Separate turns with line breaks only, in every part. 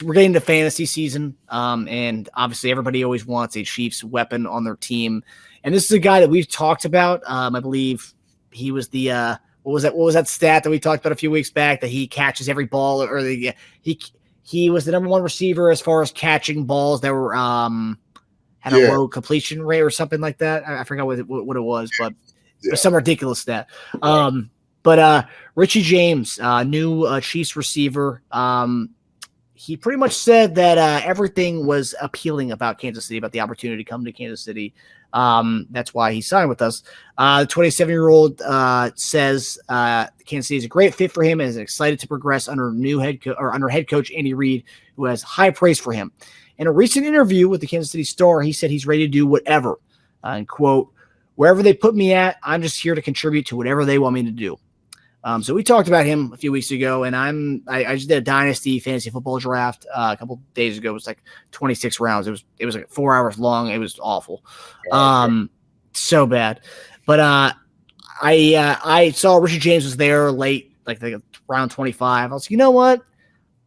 we're getting to fantasy season, and obviously everybody always wants a Chiefs weapon on their team. And this is a guy that we've talked about. I believe he was the what was that stat that we talked about a few weeks back, that he catches every ball, or he was the number one receiver as far as catching balls that were had a low completion rate or something like that. I forgot what it was, but it was some ridiculous stat. But Richie James, new Chiefs receiver. He pretty much said that everything was appealing about Kansas City, about the opportunity to come to Kansas City. That's why he signed with us. The 27-year-old says Kansas City is a great fit for him and is excited to progress under head coach Andy Reid, who has high praise for him. In a recent interview with the Kansas City Star, he said he's ready to do whatever. And quote, "Wherever they put me at, I'm just here to contribute to whatever they want me to do." So we talked about him a few weeks ago, and I just did a dynasty fantasy football draft a couple of days ago. It was like 26 rounds. It was like 4 hours long. It was awful, so bad. But I saw Richie James was there late, like round 25. I was like, you know what?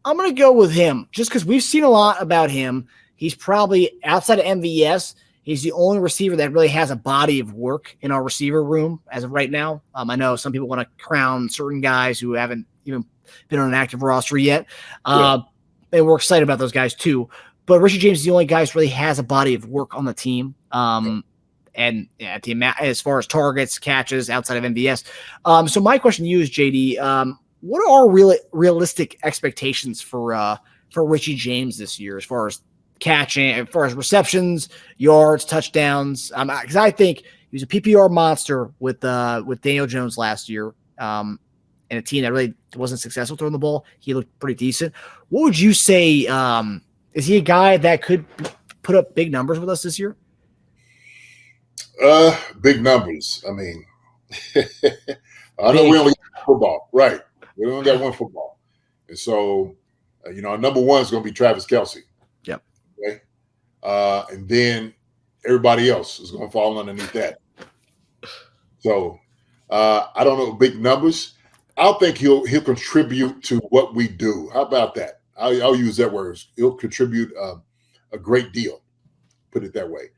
I'm gonna go with him just because we've seen a lot about him. He's probably outside of MVS. He's the only receiver that really has a body of work in our receiver room as of right now. I know some people want to crown certain guys who haven't even been on an active roster yet. And we're excited about those guys too. But Richie James is the only guy who really has a body of work on the team. And as far as targets, catches outside of MVS. So my question to you is, JD, what are realistic expectations for Richie James this year as far as catching, as far as receptions, yards, touchdowns? Because I think he was a PPR monster with Daniel Jones last year, and a team that really wasn't successful throwing the ball. He looked pretty decent. What would you say? Is he a guy that could put up big numbers with us this year?
Big numbers. I mean, I know we only got football, right? We only got one football, and so our number one is going to be Travis Kelce. Okay. And then everybody else is going to fall underneath that. So I don't know big numbers. I think he'll contribute to what we do. How about that? I'll use that word. He'll contribute a great deal. Put it that way.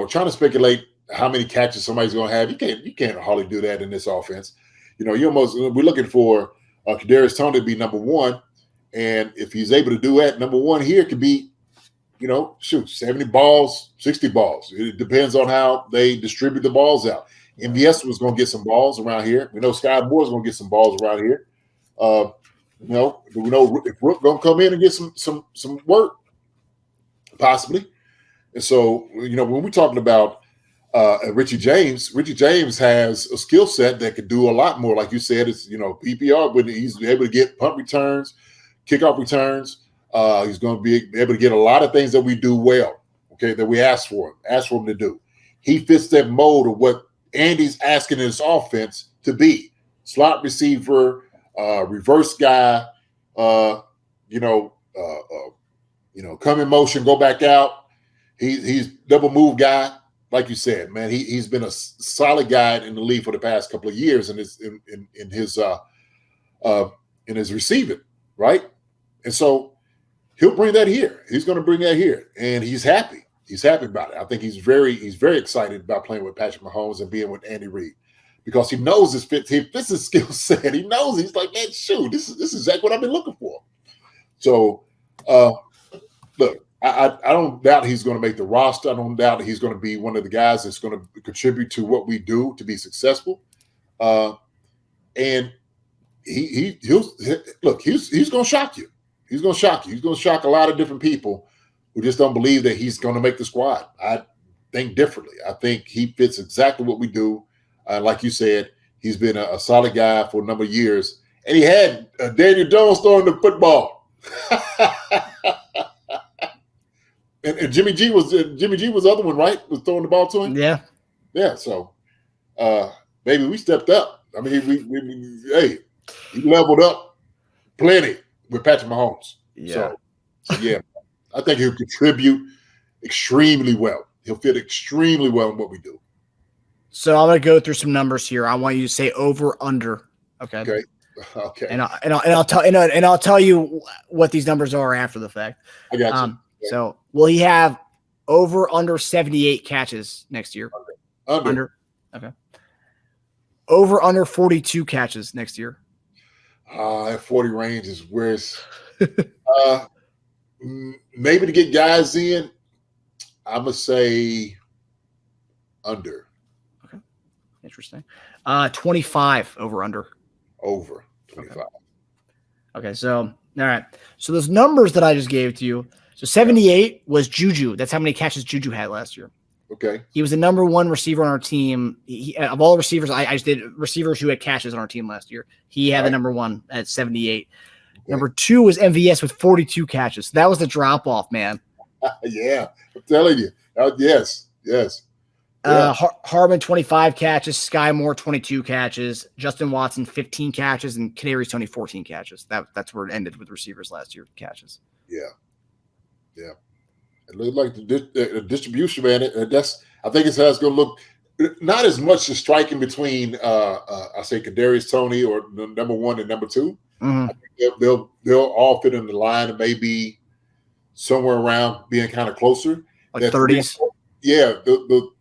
Trying to speculate how many catches somebody's going to have, you can't hardly do that in this offense. We're looking for Kadarius Toney to be number one, and if he's able to do that, number one here could be 70 balls, 60 balls. It depends on how they distribute the balls out. MVS was going to get some balls around here. We know Skyy Moore's going to get some balls around here. We know if Rook going to come in and get some work, possibly. And so, when we're talking about Richie James has a skill set that could do a lot more. Like you said, it's PPR, but he's able to get punt returns, kickoff returns. He's going to be able to get a lot of things that we do well, okay, that we ask for him to do. He fits that mold of what Andy's asking his offense to be. Slot receiver, reverse guy, come in motion, go back out. He's double move guy, like you said, man. He's been a solid guy in the league for the past couple of years in his receiving, right? And so he'll bring that here. He's going to bring that here, and he's happy. He's happy about it. I think he's very excited about playing with Patrick Mahomes and being with Andy Reid because he knows he fits his skill set. He knows he's like, man, shoot, this is exactly what I've been looking for. So, look, I don't doubt he's going to make the roster. I don't doubt he's going to be one of the guys that's going to contribute to what we do to be successful. And he's going to shock you. He's going to shock you. He's going to shock a lot of different people who just don't believe that he's going to make the squad. I think differently. I think he fits exactly what we do. Like you said, he's been a solid guy for a number of years. And he had Daniel Jones throwing the football. and Jimmy G was the other one, right? Was throwing the ball to him?
Yeah.
Yeah, so maybe we stepped up. I mean, he leveled up plenty with Patrick Mahomes.
Yeah.
So yeah, I think he'll contribute extremely well. He'll fit extremely well in what we do.
So I'm going to go through some numbers here. I want you to say over, under. Okay.
Okay.
And I'll tell you what these numbers are after the fact.
I got you.
So will he have over under 78 catches next year?
Under.
Okay. Over under 42 catches next year.
That 40 range is where it's maybe to get guys in. I'm gonna say under.
Okay. Interesting. 25 over under.
Over 25.
Okay, so all right. So those numbers that I just gave to you. So 78 was Juju. That's how many catches Juju had last year.
Okay.
He was the number one receiver on our team. Of all the receivers, I just did receivers who had catches on our team last year. He had the number one at 78. Okay. Number 2 was MVS with 42 catches. So that was the drop off, man.
Yeah, I'm telling you. Yes. Yeah.
Hardman 25 catches, Skyy Moore 22 catches, Justyn Watson 15 catches, and Kadarius Toney 14 catches. That's where it ended with receivers last year catches.
Yeah. It looked like the distribution, man. I think it's how it's going to look. Not as much the striking between I say Kadarius Toney or number 1 and number 2.
Mm-hmm.
I think they'll all fit in the line and maybe somewhere around being kind of closer,
like 30s.
Yeah,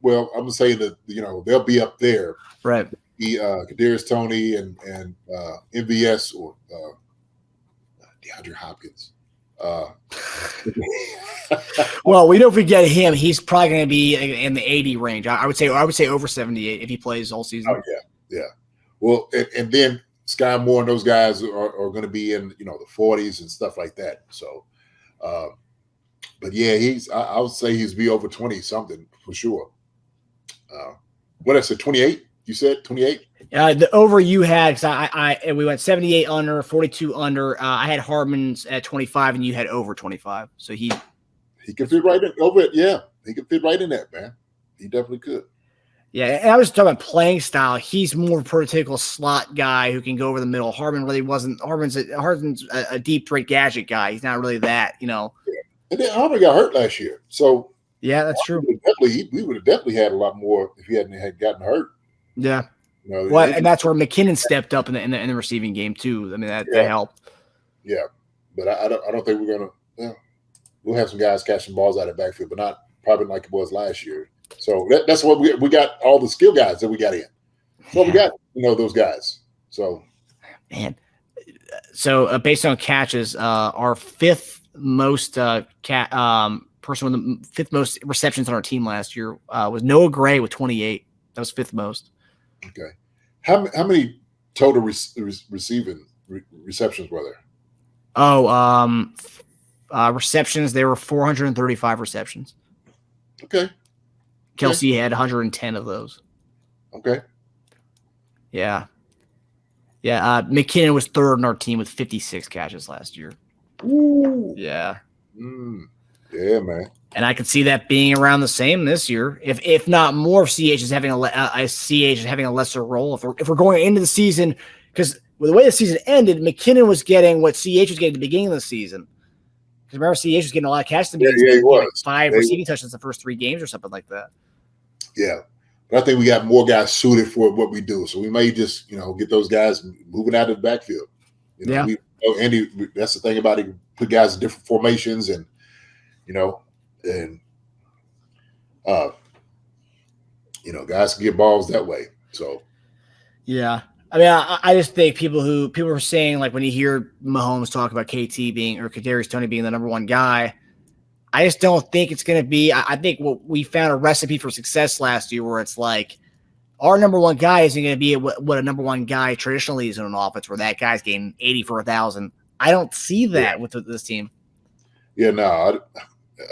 well, I'm gonna say that they'll be up there,
right?
The Kadarius Toney and MVS or DeAndre Hopkins.
Well, we don't forget him. He's probably going to be in the 80 range. I would say over 78 if he plays all season.
Oh yeah. Well, and then Skyy Moore and those guys are going to be in the 40s and stuff like that. So, but yeah, I would say he's be over 20 something for sure. What I said, 28? You said 28?
The over you had, because we went 78 under, 42 under. I had Hardman's at 25, and you had over 25. So he
could fit right in over it. Yeah, he could fit right in that, man. He definitely could.
Yeah, and I was talking about playing style. He's more of a prototypical slot guy who can go over the middle. Hardman really wasn't. Hardman's a deep threat gadget guy. He's not really that,
Yeah. And then Hardman got hurt last year, so
yeah, that's true.
We would have definitely had a lot more if he had gotten hurt.
Yeah. Well, and that's where McKinnon stepped up in the receiving game too. I mean, that helped.
Yeah, but I don't think we're gonna. We'll have some guys catching balls out of the backfield, but not probably like it was last year. So that's what we got. All the skill guys that we got in. So we got those guys. So
man, so based on catches, our fifth most person with the fifth most receptions on our team last year was Noah Gray with 28. That was fifth most.
Okay, how many total receptions were there?
Receptions, there were 435 receptions.
Okay.
Kelce had 110 of those.
Okay.
Yeah. McKinnon was third on our team with 56 catches last year.
Ooh.
Yeah.
Yeah, man.
And I could see that being around the same this year, if not more. If CH is having a lesser role. If we're going into the season, because with the way the season ended, McKinnon was getting what CH was getting at the beginning of the season. Because remember, CH was getting a lot of catches.
Yeah, he was.
5 receiving touchdowns the first 3 games or something like that.
Yeah. But I think we got more guys suited for what we do. So we may just, get those guys moving out of the backfield. Andy, that's the thing about it. Put guys in different formations and, guys can get balls that way. So.
Yeah. I mean, I just think people are saying, like, when you hear Mahomes talk about KT being or Kadarius Toney being the number one guy, I just don't think it's going to be. I think we found a recipe for success last year where it's like our number one guy isn't going to be what a number one guy traditionally is in an offense, where that guy's getting 80 for 1,000. I don't see that with this team.
Yeah, no,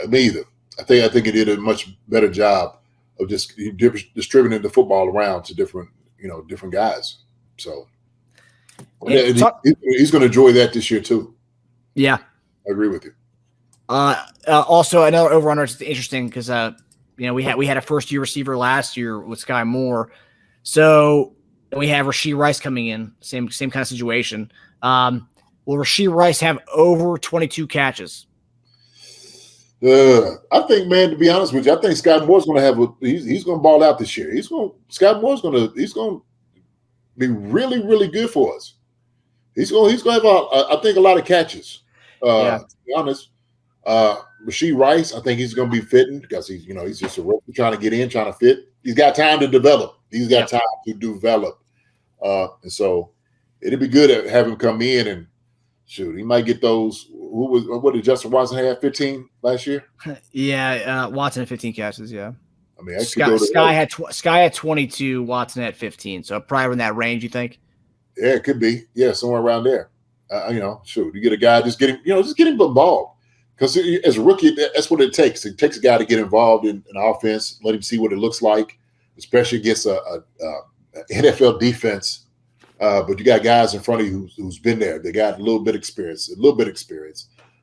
me either. I think he did a much better job of just distributing the football around to different guys. So he's going to enjoy that this year too.
Yeah,
I agree with you.
Also, another over-under is interesting because we had a first-year receiver last year with Skyy Moore, so we have Rashee Rice coming in, same kind of situation. Will Rashee Rice have over 22 catches?
I think, man, to be honest with you, I think Skyy Moore's going to he's going to ball out this year. Skyy Moore's going to be really, really good for us. He's going to have, I think, a lot of catches.
Yeah.
To be honest, Rashee Rice, I think he's going to be fitting because he's just a rookie trying to get in, trying to fit. He's got time to develop. He's got time to develop. And so it'd be good to have him come in and shoot. He might get those. What did Justyn Watson have? 15 last year?
Yeah, Watson had 15 catches. Yeah.
I mean,
Skyy had 22, Watson had 15. So probably in that range, you think?
Yeah, it could be. Yeah, somewhere around there. Shoot, you get a guy just getting involved. Because as a rookie, that's what it takes. It takes a guy to get involved in an offense, let him see what it looks like, especially against a NFL defense. But you got guys in front of you who's been there. They got a little bit of experience.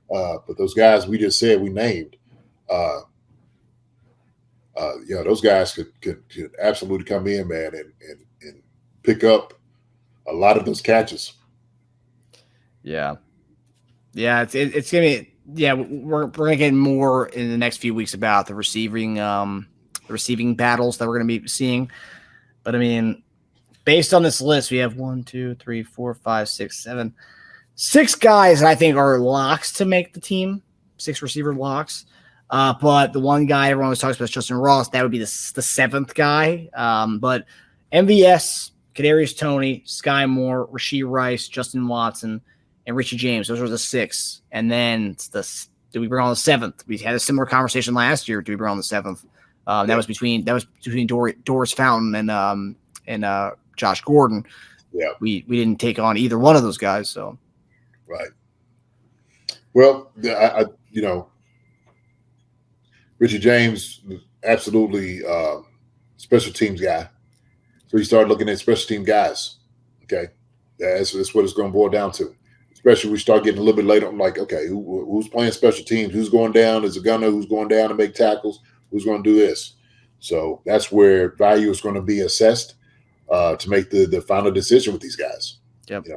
But those guys we just said we named, those guys could absolutely come in, man, and pick up a lot of those catches.
Yeah. Yeah, it's gonna be. Yeah, we're gonna get more in the next few weeks about the receiving battles that we're gonna be seeing. But I mean, based on this list, we have 6 guys that I think are locks to make the team. 6 receiver locks. But the one guy everyone always talks about is Justyn Ross. That would be the 7th guy. But MVS, Kadarius Toney, Skyy Moore, Rashee Rice, Justyn Watson, and Richie James. Those are the 6. And then do we bring on the 7th? We had a similar conversation last year. Do we bring on the 7th? That was between Doris Fountain and Josh Gordon.
Yeah,
we didn't take on either one of those guys. So
right. Well, Richie James, absolutely special teams guy. So you start looking at special team guys. Okay, that's what it's going to boil down to. Especially we start getting a little bit later. I'm like, okay, who's playing special teams? Who's going down as a gunner? Who's going down to make tackles? Who's going to do this? So that's where value is going to be assessed to make the final decision with these guys.
Yep.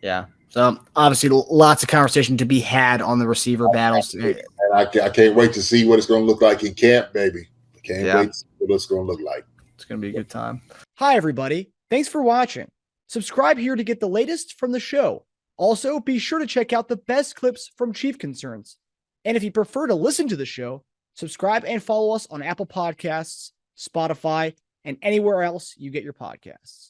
Yeah. So obviously lots of conversation to be had on the receiver battles.
And I can't wait to see what it's going to look like in camp, baby. I can't wait to see what it's going to look like.
It's going to be a good time. Hi, everybody. Thanks for watching. Subscribe here to get the latest from the show. Also, be sure to check out the best clips from Chief Concerns. And if you prefer to listen to the show, subscribe and follow us on Apple Podcasts, Spotify, and anywhere else you get your podcasts.